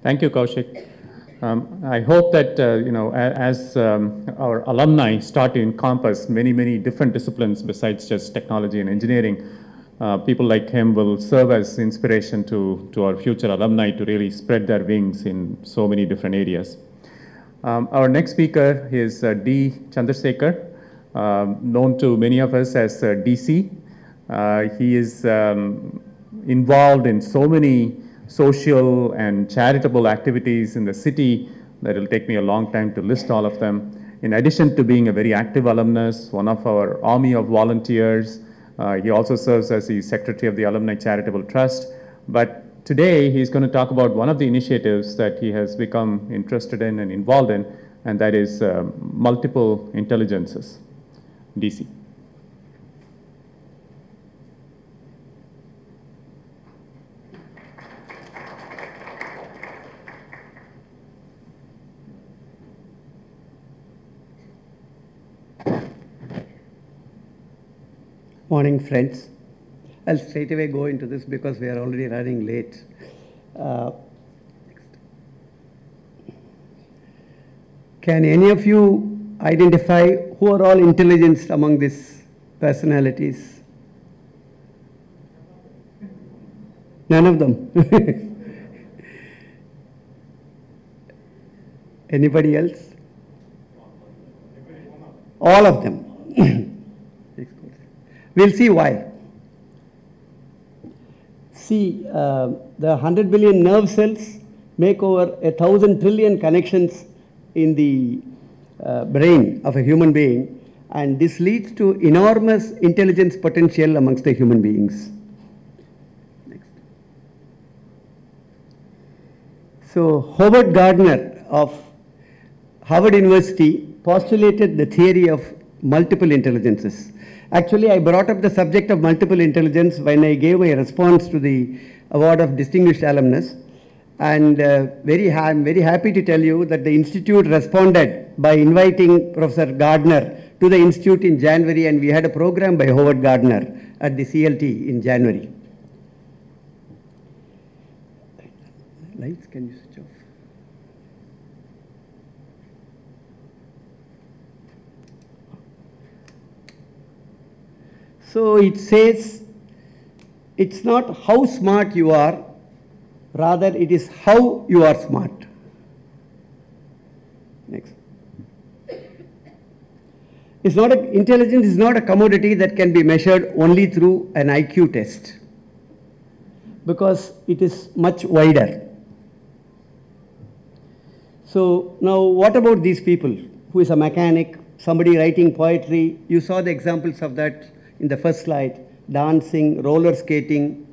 Thank you, Kaushik. I hope that, as our alumni start to encompass many, many different disciplines besides just technology and engineering, people like him will serve as inspiration to our future alumni to really spread their wings in so many different areas. Our next speaker is D. Chandrasekhar, known to many of us as DC. He is involved in so many social and charitable activities in the city that it will take me a long time to list all of them. In addition to being a very active alumnus, one of our army of volunteers, he also serves as the secretary of the Alumni Charitable Trust. But today he's going to talk about one of the initiatives that he has become interested in and involved in, and that is multiple intelligences. DC. Morning, friends. I'll straight away go into this because we are already running late. Can any of you identify who are all intelligent among these personalities? None of them. Anybody else? All of them. We'll see why. See, the 100 billion nerve cells make over 1,000 trillion connections in the brain of a human being, and this leads to enormous intelligence potential amongst the human beings. Next. So, Howard Gardner of Harvard University postulated the theory of multiple intelligences. Actually, I brought up the subject of multiple intelligence when I gave a response to the award of distinguished alumnus, and I'm very happy to tell you that the institute responded by inviting Professor Gardner to the institute in January, and we had a program by Howard Gardner at the CLT in January. Lights, can you switch off? So it says, it's not how smart you are, rather it is how you are smart. Next. Intelligence is not a commodity that can be measured only through an IQ test, because it is much wider. So now what about these people? Who is a mechanic, somebody writing poetry? You saw the examples of that in the first slide. Dancing, roller skating,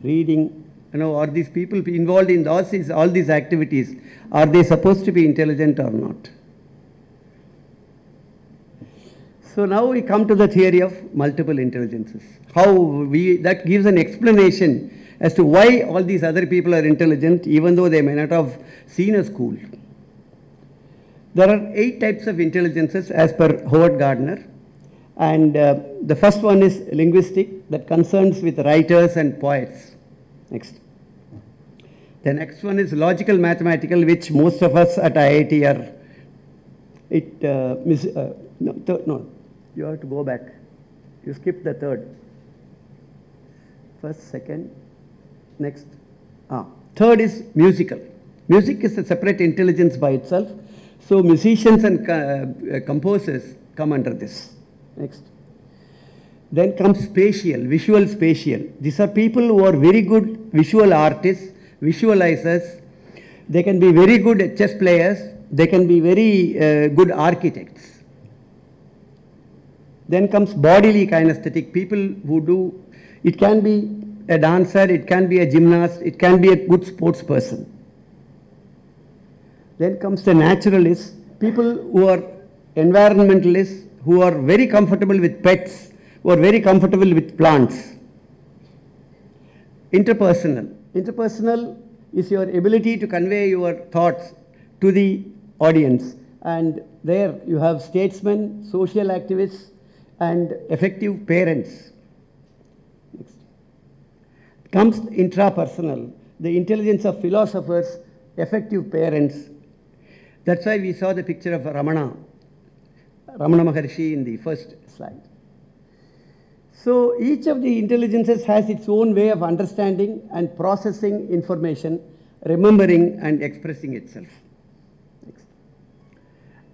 reading. Are these people involved in all these activities, are they supposed to be intelligent or not? So now we come to the theory of multiple intelligences. That gives an explanation as to why all these other people are intelligent, even though they may not have seen a school. There are 8 types of intelligences as per Howard Gardner. And the first one is linguistic, that concerns with writers and poets. Next. The next one is logical mathematical, which most of us at IIT are. No, you have to go back. You skipped the third. First, second, next. Third is musical. Music is a separate intelligence by itself. So musicians and composers come under this. Next. Then comes spatial, visual spatial. These are people who are very good visual artists, visualizers. They can be very good chess players. They can be very good architects. Then comes bodily kinesthetic, people who do, it can be a dancer, it can be a gymnast, it can be a good sports person. Then comes the naturalists, people who are environmentalists, who are very comfortable with pets, who are very comfortable with plants. Interpersonal. Interpersonal is your ability to convey your thoughts to the audience. And there you have statesmen, social activists, and effective parents. Next. Comes intrapersonal, the intelligence of philosophers effective parents. That's why we saw the picture of Ramana Maharshi in the first slide. So each of the intelligences has its own way of understanding and processing information, remembering and expressing itself. Next.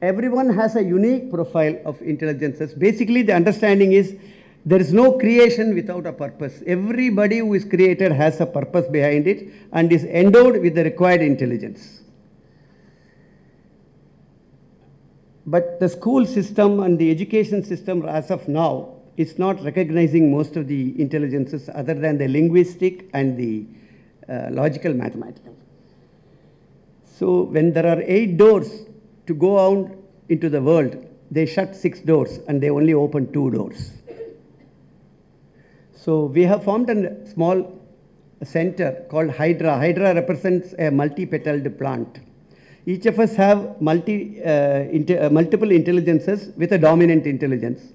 Everyone has a unique profile of intelligences. Basically, the understanding is there is no creation without a purpose. Everybody who is created has a purpose behind it and is endowed with the required intelligence. But the school system and the education system as of now is not recognizing most of the intelligences other than the linguistic and the logical mathematical. So when there are 8 doors to go out into the world, they shut 6 doors and they only open 2 doors. So we have formed a small center called Hydra. Hydra represents a multi-petaled plant. Each of us have multiple intelligences with a dominant intelligence.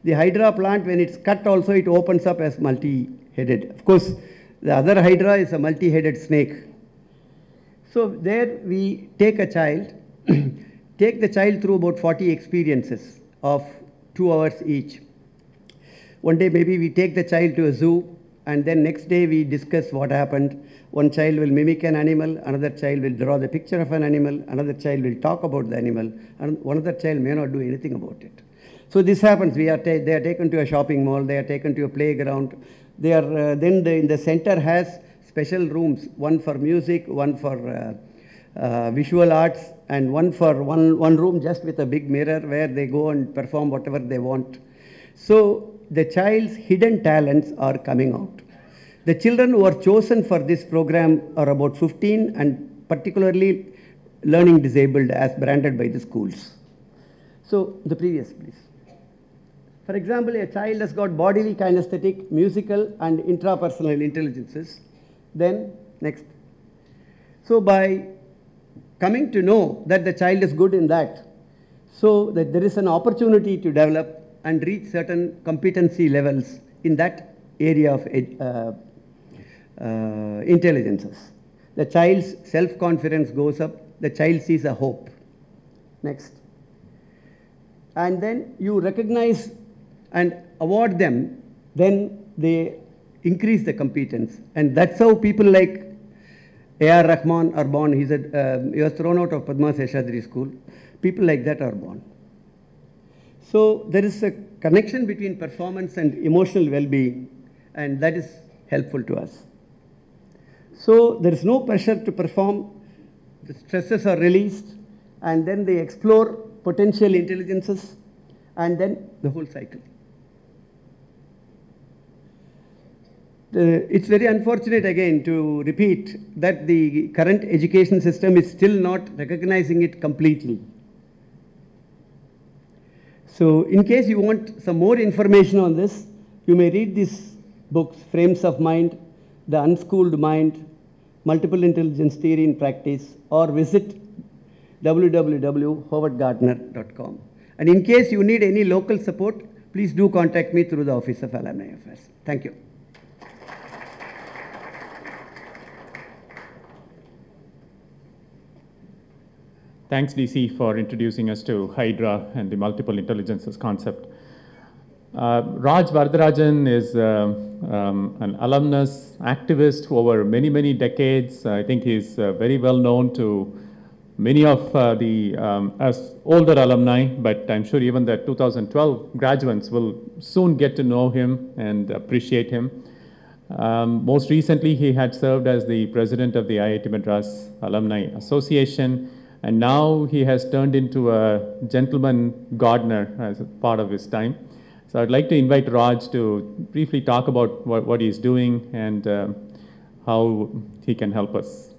The Hydra plant, when it's cut also, it opens up as multi-headed. Of course, the other Hydra is a multi-headed snake. So there we take a child, take the child through about 40 experiences of 2 hours each. One day maybe we take the child to a zoo, and then next day we discuss what happened. One child will mimic an animal, another child will draw the picture of an animal, another child will talk about the animal, and one other child may not do anything about it. So this happens. They are taken to a shopping mall, they are taken to a playground. They are in the center has special rooms, one for music, one for visual arts, and one room just with a big mirror where they go and perform whatever they want. So the child's hidden talents are coming out. The children who are chosen for this program are about 15 and particularly learning disabled as branded by the schools. So the previous, please. For example, a child has got bodily, kinesthetic, musical and intrapersonal intelligences. Then, next. So by coming to know that the child is good in that, so that there is an opportunity to develop and reach certain competency levels in that area of intelligences. The child's self-confidence goes up, the child sees a hope. Next. And then you recognize and award them, then they increase the competence. And that's how people like A.R. Rahman are born. He was thrown out of Padma Seshadri school. People like that are born. So there is a connection between performance and emotional well-being, and that is helpful to us. So there is no pressure to perform. The stresses are released, and then they explore potential intelligences, and then the whole cycle. It's very unfortunate again to repeat that the current education system is still not recognizing it completely. So in case you want some more information on this, you may read these books, Frames of Mind, The Unschooled Mind, Multiple Intelligence Theory in Practice, or visit www.howardgardner.com. And in case you need any local support, please do contact me through the Office of Alumni Affairs. Thank you. Thanks, DC, for introducing us to Hydra and the multiple intelligences concept. Raj Varadarajan is an alumnus activist over many, many decades. I think he's very well known to many of the us older alumni, but I'm sure even the 2012 graduates will soon get to know him and appreciate him. Most recently, he had served as the president of the IIT Madras Alumni Association, and now he has turned into a gentleman gardener as a part of his time. So I'd like to invite Raj to briefly talk about what he's doing and how he can help us.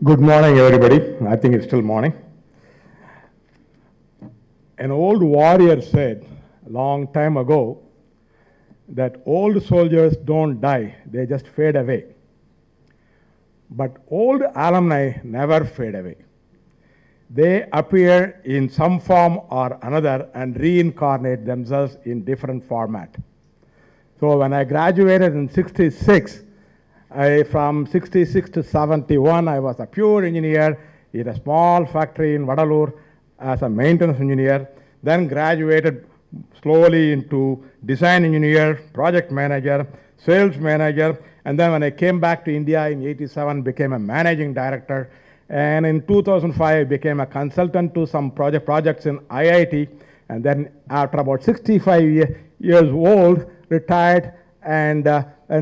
Good morning, everybody. I think it's still morning. An old warrior said a long time ago, that old soldiers don't die, they just fade away. But old alumni never fade away. They appear in some form or another and reincarnate themselves in different format. So when I graduated in 66, from 66 to 71, I was a pure engineer in a small factory in Vadalur as a maintenance engineer, then graduated slowly into design engineer, project manager, sales manager, and then when I came back to India in 87, became a managing director, and in 2005, I became a consultant to some projects in IIT, and then after about 65 years old, retired, and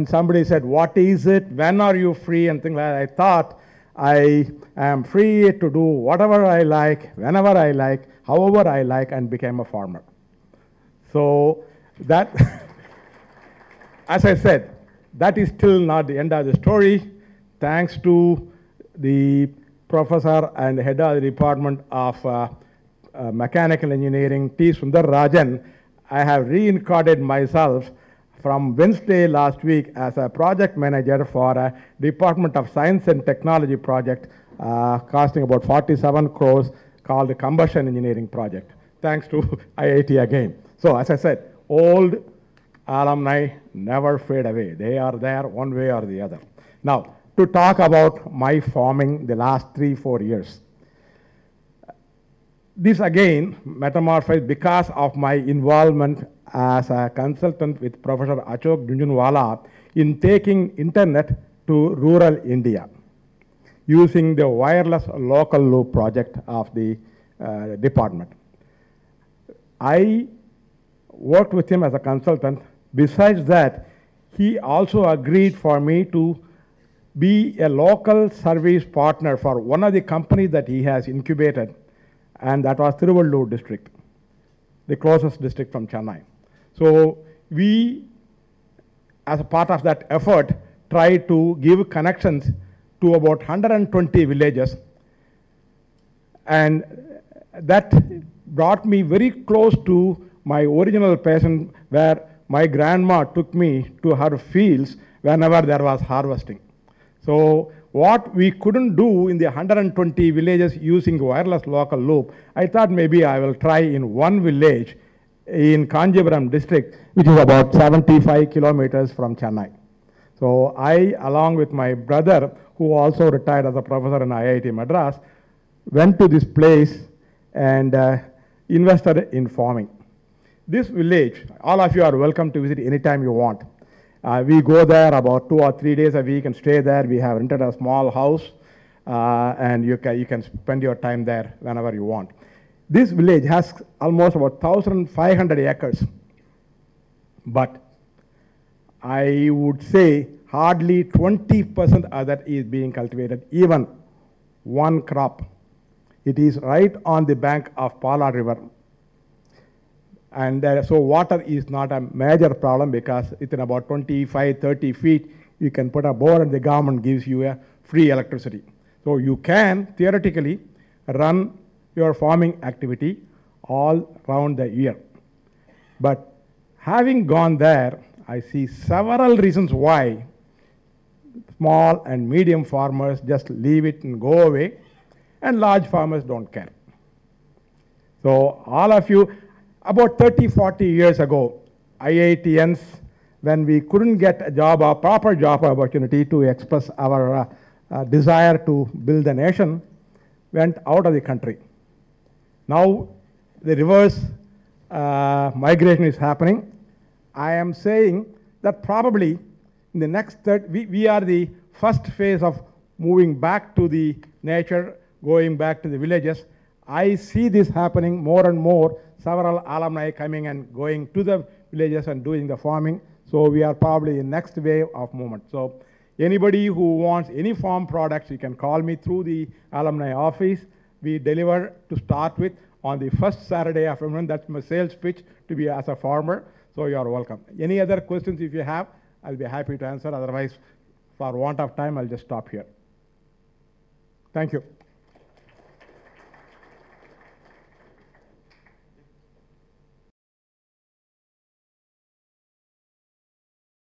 somebody said, what is it, when are you free, and things like that. I thought, I am free to do whatever I like, whenever I like, however I like, and became a farmer. So that, as I said, that is still not the end of the story. Thanks to the professor and head of the Department of Mechanical Engineering, T. Sundararajan, I have reincarnated myself from Wednesday last week as a project manager for a Department of Science and Technology project costing about 47 crores called the Combustion Engineering Project. Thanks to IIT again. So as I said, old alumni never fade away. They are there one way or the other. Now, to talk about my farming the last 3-4 years. This again metamorphosed because of my involvement as a consultant with Professor Ashok Junjunwala in taking internet to rural India using the wireless local loop project of the department. I worked with him as a consultant. Besides that, he also agreed for me to be a local service partner for one of the companies that he has incubated, and that was Thiruvallur district, the closest district from Chennai. So we, as a part of that effort, tried to give connections to about 120 villages, and that brought me very close to my original passion, where my grandma took me to her fields whenever there was harvesting. So what we couldn't do in the 120 villages using wireless local loop, I thought maybe I will try in one village in Kanjipuram district, which is about 75 kilometers from Chennai. So I, along with my brother, who also retired as a professor in IIT Madras, went to this place and invested in farming. This village, all of you are welcome to visit anytime you want. We go there about 2 or 3 days a week and stay there. We have rented a small house, and you can spend your time there whenever you want. This village has almost about 1,500 acres, but I would say hardly 20% of that is being cultivated, even one crop. It is right on the bank of Pala River. And so water is not a major problem because within about 25, 30 feet, you can put a bore and the government gives you a free electricity. So you can theoretically run your farming activity all around the year. But having gone there, I see several reasons why small and medium farmers just leave it and go away, and large farmers don't care. So all of you, about 30, 40 years ago, IITians, when we couldn't get a job, a proper job opportunity to express our desire to build a nation, went out of the country. Now the reverse migration is happening. I am saying that probably in the next we are the first phase of moving back to the nature, going back to the villages. I see this happening more and more, several alumni coming and going to the villages and doing the farming. So we are probably in next wave of movement. So anybody who wants any farm products, you can call me through the alumni office. We deliver to start with on the first Saturday of every month. That's my sales pitch to be as a farmer. So you are welcome. Any other questions if you have, I'll be happy to answer. Otherwise, for want of time, I'll just stop here. Thank you.